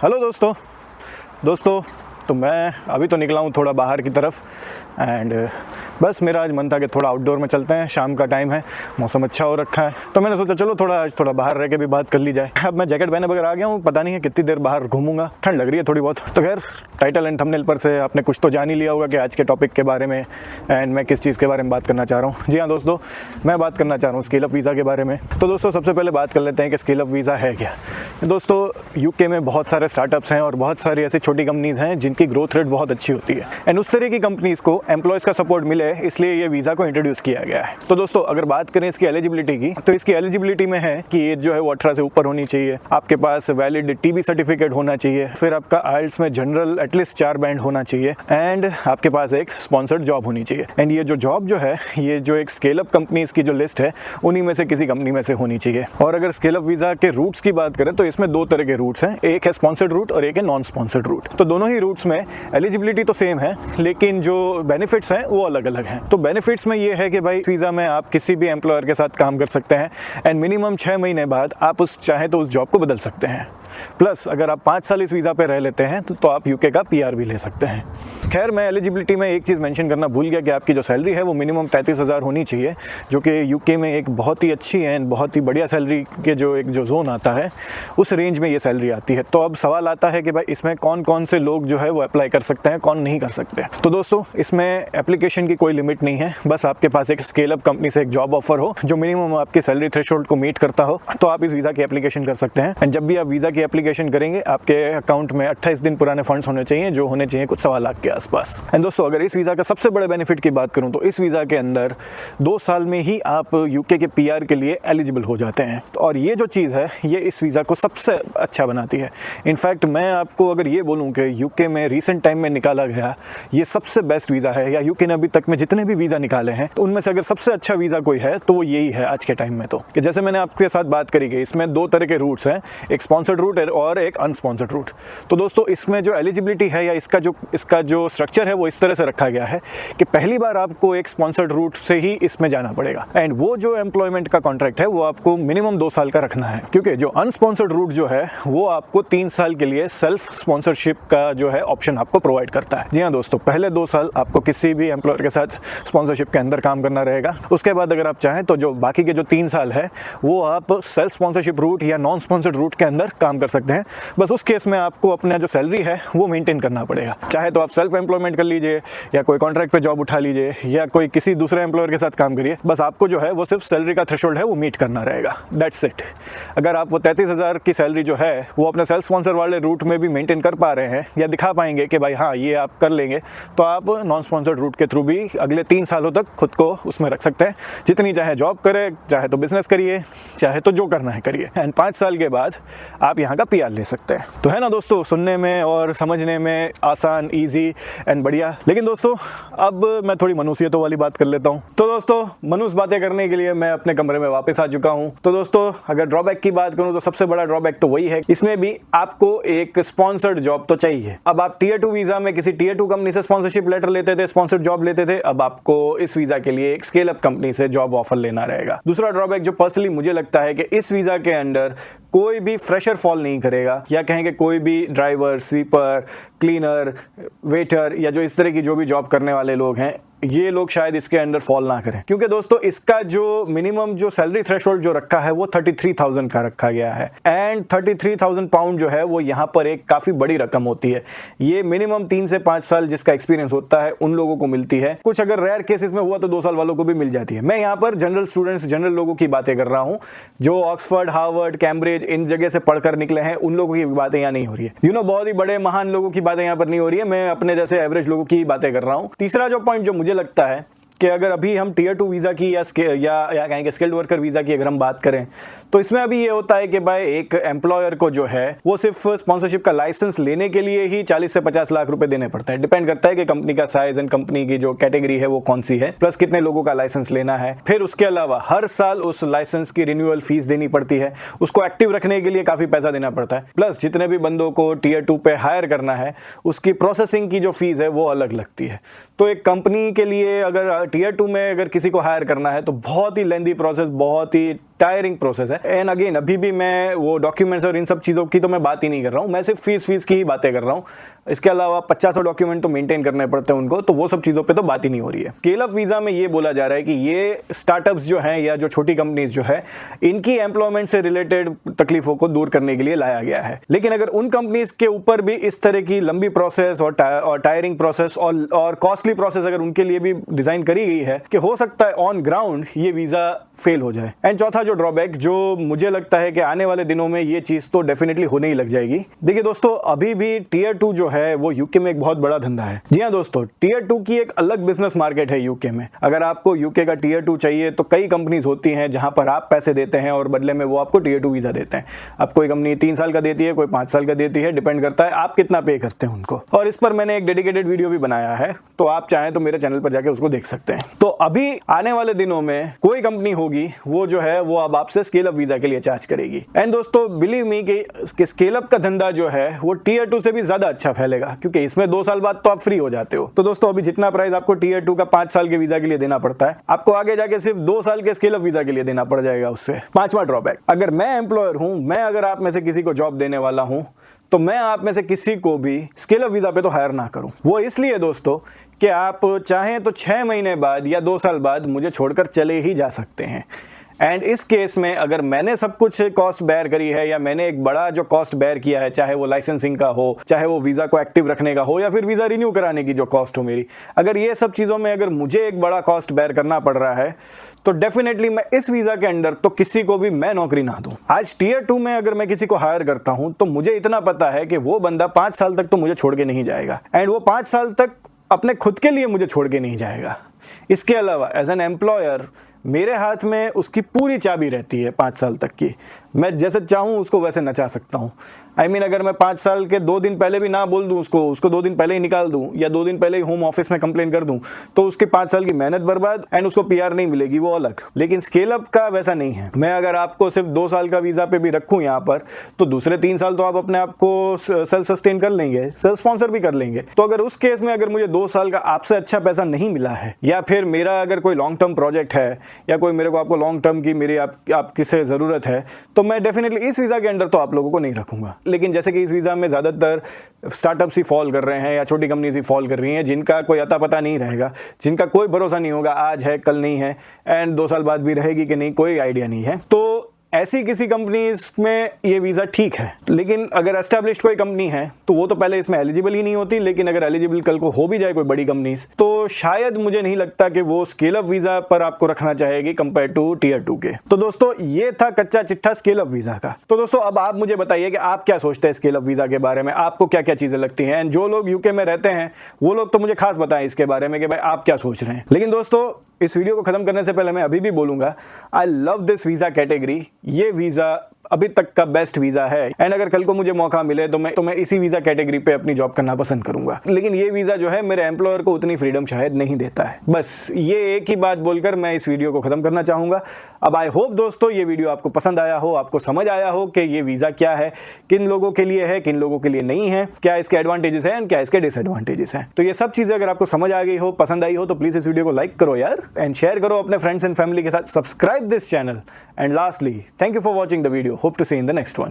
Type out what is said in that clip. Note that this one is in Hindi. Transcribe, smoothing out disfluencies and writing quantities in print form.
हेलो दोस्तों तो मैं अभी तो निकला हूँ थोड़ा बाहर की तरफ एंड बस मेरा आज मन था कि थोड़ा आउटडोर में चलते हैं। शाम का टाइम है, मौसम अच्छा हो रखा है, तो मैंने सोचा चलो आज थोड़ा बाहर रह के भी बात कर ली जाए। अब मैं जैकेट पहने बगैर आ गया हूँ, पता नहीं है कितनी देर बाहर घूमूंगा, ठंड लग रही है थोड़ी बहुत। तो खैर टाइटल एंड थंबनेल पर से आपने कुछ तो जान ही लिया होगा कि आज के टॉपिक के बारे में एंड मैं किस चीज़ के बारे में बात करना चाह रहा हूँ। जी हाँ दोस्तों, मैं बात करना चाह रहा हूँ स्केल अप वीज़ा के बारे में। तो दोस्तों सबसे पहले बात कर लेते हैं कि स्केल अप वीज़ा है क्या। दोस्तों यूके में बहुत सारे स्टार्टअप्स हैं और बहुत सारी ऐसी छोटी कंपनीज हैं जिनकी ग्रोथ रेट बहुत अच्छी होती है एंड उस तरह की कंपनीज को एम्प्लॉयज़ का सपोर्ट मिले, इसलिए ये वीज़ा को इंट्रोड्यूस किया गया है। तो दोस्तों अगर बात करें इसकी एलिजिबिलिटी की, तो इसकी एलिजिबिलिटी में है कि एज जो है वो 18 से ऊपर होनी चाहिए, आपके पास वैलिड टीबी सर्टिफिकेट होना चाहिए, फिर आपका आइल्स में जनरल एटलीस्ट 4 बैंड होना चाहिए एंड आपके पास एक स्पॉन्सर्ड जॉब होनी चाहिए। एंड ये जो जॉब जो है, ये जो एक स्केल अप कंपनीज की जो लिस्ट है उन्हीं में से किसी कंपनी में से होनी चाहिए। और अगर स्केल अप वीज़ा के रूट्स की बात करें तो इसमें 2 तरह के रूट्स हैं, एक है स्पॉन्सर्ड रूट और एक है नॉन स्पॉन्सर्ड रूट। तो दोनों ही रूट्स में एलिजिबिलिटी तो सेम है, लेकिन जो बेनिफिट्स हैं वो अलग अलग हैं। तो बेनिफिट्स में ये है कि भाई वीज़ा में आप किसी भी एम्प्लॉयर के साथ काम कर सकते हैं एंड मिनिमम 6 महीने बाद आप चाहें तो उस जॉब को बदल सकते हैं। प्लस अगर आप 5 साल इस वीज़ा पे रह लेते हैं तो आप यूके का पीआर भी ले सकते हैं। खैर मैं एलिजिबिलिटी में एक चीज़ मेंशन करना भूल गया कि आपकी जो सैलरी है वो मिनिमम 33,000 होनी चाहिए, जो कि यूके में एक बहुत ही अच्छी एंड बहुत ही बढ़िया सैलरी के जो एक जो जोन आता है उस रेंज में ये सैलरी आती है। तो अब सवाल आता है कि भाई इसमें कौन कौन से लोग जो है वो अप्लाई कर सकते हैं, कौन नहीं कर सकते। तो दोस्तों इसमें एप्लीकेशन की कोई लिमिट नहीं है, बस आपके पास एक स्केल अप कंपनी से एक जॉब ऑफर हो जो मिनिमम आपकी सैलरी थ्रेशोल्ड को मीट करता हो, तो आप इस वीज़ा की एप्लीकेशन कर सकते हैं। एंड जब भी आप वीज़ा की एप्लीकेशन करेंगे आपके अकाउंट में 28 दिन पुराने फंड्स होने चाहिए, जो होने चाहिए कुछ 1.25 लाख के आसपास। एंड दोस्तों अगर इस वीज़ा का सबसे बड़े बेनिफिट की बात करूं तो इस वीज़ा के अंदर 2 साल में ही आप यूके के पीआर के लिए एलिजिबल हो जाते हैं। और ये जो चीज़ है ये इस वीज़ा को सबसे अच्छा बनाती है। इनफैक्ट मैं आपको अगर ये बोलूँ कि यूके में रिसेंट टाइम में निकाला गया ये सबसे बेस्ट वीज़ा है, या यूके ने अभी तक में जितने भी वीज़ा निकाले हैं तो उनमें से अगर सबसे अच्छा वीज़ा कोई है तो वो यही है आज के टाइम में। तो कि जैसे मैंने आपके साथ बात करी गई, इसमें 2 तरह के रूट्स हैं, एक स्पॉन्सर्ड रूट और एक अनस्पॉन्सर्ड रूट। तो दोस्तों इसमें जो एलिजिबिलिटी है या इसका जो स्ट्रक्चर है वो इस तरह से रखा गया है कि पहली बार आपको एक स्पॉन्सर्ड रूट से ही इसमें जाना पड़ेगा एंड वो जो एम्प्लॉयमेंट का कॉन्ट्रैक्ट है वो आपको मिनिमम 2 साल का रखना है, क्योंकि जो अनस्पॉन्सर्ड रूट जो है वो आपको 3 साल के लिए सेल्फ स्पॉन्सरशिप का जो है ऑप्शन आपको प्रोवाइड करता है। जी हाँ दोस्तों, पहले 2 साल आपको किसी भी एम्प्लॉयर के साथ स्पॉन्सरशिप के अंदर काम करना रहेगा, उसके बाद अगर आप चाहें तो जो बाकी के जो 3 साल है वो आप सेल्फ स्पॉन्सरशिप रूट या नॉन स्पॉन्सर्ड रूट के अंदर काम कर सकते हैं। बस उस केस में आपको अपना जो सैलरी है वो मेंटेन करना पड़ेगा, चाहे तो आप सेल्फ एम्प्लॉयमेंट कर लीजिए या कोई कॉन्ट्रैक्ट पे जॉब उठा लीजिए या कोई किसी दूसरे एम्प्लॉयर के साथ काम करिए, बस आपको जो है वो सिर्फ सैलरी का थ्रेशोल्ड है वो मीट करना रहेगा, दैट्स इट। अगर आप वो 33,000 की सैलरी जो है वो अपने सेल्फ स्पॉन्सर वाले रूट में भी मेंटेन कर पा रहे हैं या दिखा पाएंगे कि भाई हाँ ये आप कर लेंगे, तो आप नॉन स्पॉन्सर्ड रूट के थ्रू भी अगले 3 सालों तक खुद को उसमें रख सकते हैं। जितनी चाहे जॉब करें, चाहे तो बिजनेस करिए, चाहे तो जो करना है करिए, एंड 5 साल के बाद आप यहाँ का पीआर ले सकते हैं। तो है ना दोस्तों, सुनने में और समझने में आसान, इजी एंड बढ़िया। लेकिन दोस्तों अब मैं थोड़ी मनुष्यतों वाली बात कर लेता हूँ। तो दोस्तों मनुष्य बातें करने के लिए मैं अपने कमरे में वापस आ चुका हूँ। तो दोस्तों अगर ड्रॉबैक की बात करूँ तो सबसे बड़ा ड्रॉबैक तो वही है, इसमें भी आपको एक स्पॉन्सर्ड जॉब तो चाहिए। अब आप टीयर 2 वीजा में किसी टीयर 2 कंपनी से स्पॉन्सरशिप लेटर लेते थे, स्पॉन्सर्ड जॉब लेते थे, अब आपको इस वीजा के लिए एक स्केल अप कंपनी से जॉब ऑफर लेना रहेगा। दूसरा ड्रॉबैक जो पर्सनली मुझे लगता है कि इस वीजा के अंदर कोई भी फ्रेशर फॉल नहीं करेगा, या कहेंगे कोई भी ड्राइवर, स्वीपर, क्लीनर, वेटर या जो इस तरह की जो भी जॉब करने वाले लोग हैं, ये लोग शायद इसके अंडर फॉल ना करें, क्योंकि दोस्तों इसका जो मिनिमम जो सैलरी थ्रेशोल्ड जो रखा है वो 33,000 का रखा गया है एंड 33,000 पाउंड जो है वो यहाँ पर एक काफ़ी बड़ी रकम होती है। ये मिनिमम 3 से 5 साल जिसका एक्सपीरियंस होता है उन लोगों को मिलती है, कुछ अगर रेयर केसेस में हुआ तो 2 साल वालों को भी मिल जाती है। मैं यहाँ पर जनरल स्टूडेंट्स, जनरल लोगों की बातें कर रहा हूँ जो ऑक्सफर्ड, हार्वर्ड, कैम्ब्रिज इन जगह से पढ़कर निकले हैं, उन लोगों की बातें यहाँ नहीं हो रही है। बहुत ही बड़े महान लोगों की बातें यहाँ पर नहीं हो रही है, मैं अपने जैसे एवरेज लोगों की बातें कर रहा हूँ। तीसरा जो पॉइंट जो मुझे लगता है कि अगर अभी हम टीयर 2 वीज़ा की या कहेंगे स्किल्ड वर्कर वीज़ा की अगर हम बात करें तो इसमें अभी ये होता है कि भाई एक एम्प्लॉयर को जो है वो सिर्फ स्पॉन्सरशिप का लाइसेंस लेने के लिए ही 40 से 50 लाख रुपए देने पड़ते हैं। डिपेंड करता है कि कंपनी का साइज एंड कंपनी की जो कैटेगरी है वो कौन सी है, प्लस कितने लोगों का लाइसेंस लेना है। फिर उसके अलावा हर साल उस लाइसेंस की रिन्यूअल फीस देनी पड़ती है, उसको एक्टिव रखने के लिए काफ़ी पैसा देना पड़ता है, प्लस जितने भी बंदों को टीयर 2 पे हायर करना है उसकी प्रोसेसिंग की जो फीस है वो अलग लगती है। तो एक कंपनी के लिए अगर टियर 2 में अगर किसी को हायर करना है तो बहुत ही लेंथी प्रोसेस, बहुत ही टायरिंग प्रोसेस है। एंड अगेन अभी भी मैं वो डॉक्यूमेंट्स और इन सब चीज़ों की तो मैं बात ही नहीं कर रहा हूँ, मैं सिर्फ फीस की ही बातें कर रहा हूँ। इसके अलावा 50 डॉक्यूमेंट तो मेंटेन करने पड़ते हैं उनको, तो वो सब चीज़ों पे तो बात ही नहीं हो रही है। स्केल अप वीज़ा में ये बोला जा रहा है कि ये स्टार्टअप्स जो हैं या जो छोटी कंपनीज जो है, इनकी एम्प्लॉयमेंट से रिलेटेड तकलीफों को दूर करने के लिए लाया गया है। लेकिन अगर उन कंपनीज के ऊपर भी इस तरह की लंबी प्रोसेस और टायरिंग प्रोसेस और कॉस्टली प्रोसेस अगर उनके लिए भी डिज़ाइन करी गई है कि हो सकता है ऑन ग्राउंड ये वीज़ा फेल हो जाए। एंड चौथा जो ड्रॉबैक, जो मुझे लगता है कि आने वाले दिनों में ये चीज़ तो डेफिनेटली होने ही लग जाएगी। देखिए दोस्तों, अभी भी टियर 2 जो है वो यूके में एक बहुत बड़ा धंधा है। जी हाँ दोस्तों, टियर 2 की एक अलग बिजनेस मार्केट है यूके में। अगर आपको यूके का टियर 2 चाहिए तो कई कंपनीज होती हैं जहां पर आप पैसे देते हैं और बदले में वो आपको टियर 2 वीज़ा देते हैं। अब कोई कंपनी 3 साल का देती है, कोई 5 साल का देती है, डिपेंड करता है आप कितना पे करते हैं उनको। और इस पर मैंने एक डेडिकेटेड वीडियो भी बनाया है, तो आप चाहें तो मेरे चैनल पर जाके उसको देख सकते हैं। तो अभी आने वाले दिनों में कोई कंपनी होगी वो जो है वो अब आपसे स्केल अप वीज़ा के लिए चार्ज करेगी। एंड दोस्तों बिलीव मी कि स्केल अप का धंधा जो है वो टियर 2 से भी ज्यादा अच्छा फैलेगा, क्योंकि इसमें 2 साल बाद तो आप फ्री हो जाते हो। तो दोस्तों अभी जितना प्राइस आपको टियर 2 का 5 साल के वीजा के लिए देना पड़ता है, आपको आगे जाके सिर्फ 2 साल के स्केल अप वीजा के लिए देना पड़ जाएगा उससे। 5वां ड्रॉबैक, अगर मैं एम्प्लॉयर हूं, मैं अगर आप में से किसी को जॉब देने वाला हूं, तो मैं आप में से किसी को भी स्केल अप वीजा पे तो हायर ना करूं। वो इसलिए दोस्तों कि आप चाहें तो 6 महीने बाद या 2 साल बाद मुझे छोड़कर चले ही जा सकते हैं। एंड इस केस में अगर मैंने सब कुछ कॉस्ट बेयर करी है या मैंने एक बड़ा जो कॉस्ट बेयर किया है, चाहे वो लाइसेंसिंग का हो, चाहे वो वीज़ा को एक्टिव रखने का हो, या फिर वीज़ा रिन्यू कराने की जो कॉस्ट हो मेरी, अगर ये सब चीज़ों में अगर मुझे एक बड़ा कॉस्ट बेयर करना पड़ रहा है तो डेफिनेटली मैं इस वीज़ा के अंडर तो किसी को भी मैं नौकरी ना दूं। आज टियर 2 में अगर मैं किसी को हायर करता हूं तो मुझे इतना पता है कि वो बंदा 5 साल तक तो मुझे छोड़ के नहीं जाएगा, एंड वो 5 साल तक अपने खुद के लिए मुझे छोड़ के नहीं जाएगा। इसके अलावा एज एन एम्प्लॉयर मेरे हाथ में उसकी पूरी चाबी रहती है 5 साल तक की। मैं जैसे चाहूँ उसको वैसे नचा सकता हूँ। I mean, अगर मैं 5 साल के 2 दिन पहले भी ना बोल दूँ उसको 2 दिन पहले ही निकाल दूँ या 2 दिन पहले ही होम ऑफिस में कंप्लेन कर दूँ, तो उसके 5 साल की मेहनत बर्बाद, एंड उसको PR नहीं मिलेगी, वो अलग। लेकिन स्केल अप का वैसा नहीं है। मैं अगर आपको सिर्फ 2 साल का वीज़ा पे भी रखूँ यहाँ पर, तो दूसरे 3 साल तो आप अपने आप को सेल्फ सस्टेन कर लेंगे, सेल्फ स्पॉन्सर भी कर लेंगे। तो अगर उस केस में अगर मुझे 2 साल का आपसे अच्छा पैसा नहीं मिला है, या फिर मेरा अगर कोई लॉन्ग टर्म प्रोजेक्ट है, या कोई मेरे को आपको लॉन्ग टर्म की मेरी आपकी से ज़रूरत है, तो मैं डेफिनेटली इस वीज़ा के अंडर तो आप लोगों को नहीं रखूँगा। लेकिन जैसे कि इस वीज़ा में ज़्यादातर स्टार्टअप्स ही फॉल कर रहे हैं या छोटी कंपनीज ही फॉल कर रही हैं, जिनका कोई अता पता नहीं रहेगा, जिनका कोई भरोसा नहीं होगा, आज है कल नहीं है, एंड 2 साल बाद भी रहेगी कि नहीं कोई आइडिया नहीं है। तो ऐसी किसी कंपनीज में ये वीज़ा ठीक है। लेकिन अगर एस्टैब्लिश्ड कोई कंपनी है तो वो तो पहले इसमें एलिजिबल ही नहीं होती। लेकिन अगर एलिजिबल कल को हो भी जाए कोई बड़ी कंपनीज, तो शायद मुझे नहीं लगता कि वो स्केल अप वीज़ा पर आपको रखना चाहेगी कंपेयर टू टियर 2 के। तो दोस्तों ये था कच्चा चिट्ठा स्केल अप वीज़ा का। तो दोस्तों अब आप मुझे बताइए कि आप क्या सोचते हैं स्केल अप वीज़ा के बारे में, आपको क्या क्या चीज़ें लगती हैं। एंड जो लोग यूके में रहते हैं वो लोग तो मुझे खास बताएं इसके बारे में कि भाई आप क्या सोच रहे हैं। लेकिन दोस्तों इस वीडियो को खत्म करने से पहले मैं अभी भी बोलूंगा, I love this visa category. ये वीज़ा अभी तक का बेस्ट वीज़ा है, एंड अगर कल को मुझे मौका मिले तो मैं इसी वीज़ा कैटेगरी पे अपनी जॉब करना पसंद करूंगा। लेकिन ये वीज़ा जो है मेरे एम्प्लॉयर को उतनी फ्रीडम शायद नहीं देता है। बस ये एक ही बात बोलकर मैं इस वीडियो को खत्म करना चाहूँगा। अब आई होप दोस्तों ये वीडियो आपको पसंद आया हो, आपको समझ आया हो कि ये वीज़ा क्या है, किन लोगों के लिए है, किन लोगों के लिए नहीं है, क्या इसके एडवांटेजेस हैं एंड क्या इसके डिसएडवांटेजेस हैं। तो ये सब चीज़ें अगर आपको समझ आ गई हो, पसंद आई हो, तो प्लीज़ इस वीडियो को लाइक करो यार, एंड शेयर करो अपने फ्रेंड्स एंड फैमिली के साथ। Subscribe this channel, and lastly thank you for watching the video. Hope to see in the next one.